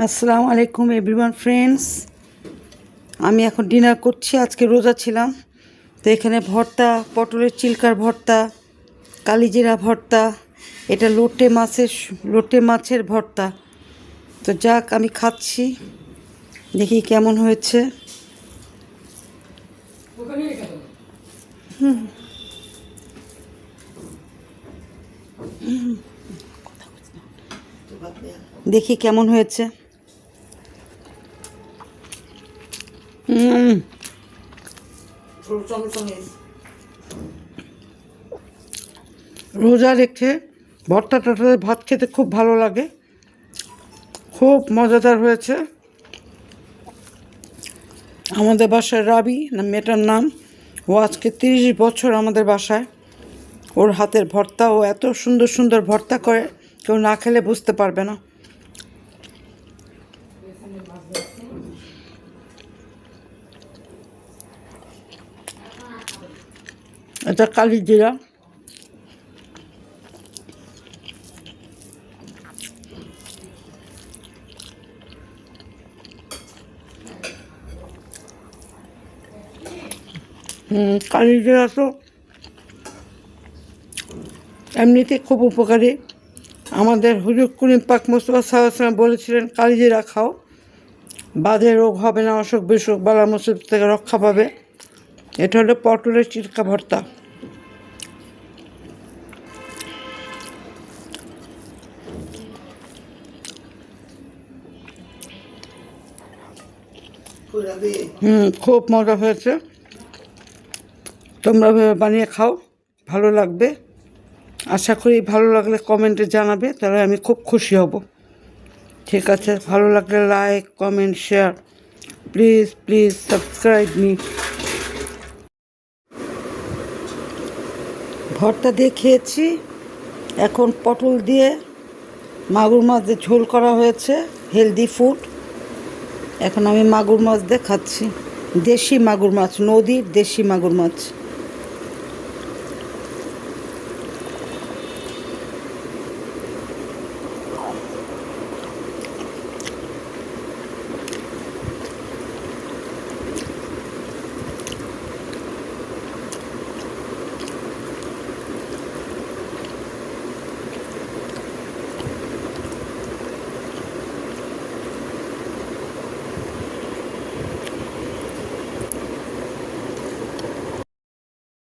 আসসালামু আলাইকুম everyone friends. আমি এখন ডিনার করছি। আজকে রোজা ছিলাম, তো এখানে ভর্তা, পটলের চিলকার ভর্তা, কালিজিরা ভর্তা, এটা লোটে মাছের ভর্তা। তো যাক, আমি খাচ্ছি, দেখি কেমন হয়েছে। দেখি কেমন হয়েছে। রোজা রেখে ভর্তা টর্তা ভাত খেতে খুব ভালো লাগে, খুব মজাদার হয়েছে। আমাদের বাসায় রাবি না মেয়েটার নাম, ও আজকে 30 বছর আমাদের বাসায়। ওর হাতের ভর্তা, ও এত সুন্দর সুন্দর ভর্তা করে, কেউ না খেলে বুঝতে পারবে না। এটা কালিজিরা। কালিজিরা তো এমনিতে খুব উপকারী। আমাদের হুজুর করিম পাক মুস্তাফা সাল্লাল্লাহু আলাইহি ওয়াসাল্লাম বলেছিলেন, কালিজিরা খাও, বাদে রোগ হবে না, অসুখ বিসুখ বালা মুসিবত থেকে রক্ষা পাবে। এটা হলো পটলের চিলকা ভর্তা। খুব মজা হয়েছে। তোমরা বানিয়ে খাও, ভালো লাগবে। আশা করি ভালো লাগলে কমেন্টে জানাবে, তাহলে আমি খুব খুশি হব। ঠিক আছে, ভালো লাগলে like, comment, share, please please subscribe me. ভর্তা দিয়ে খেয়েছি, এখন পটল দিয়ে মাগুর মাছ দিয়ে ঝোল করা হয়েছে, হেলদি ফুড। এখন আমি মাগুর মাছ দিয়ে খাচ্ছি, দেশি মাগুর মাছ, নদীর দেশি মাগুর মাছ।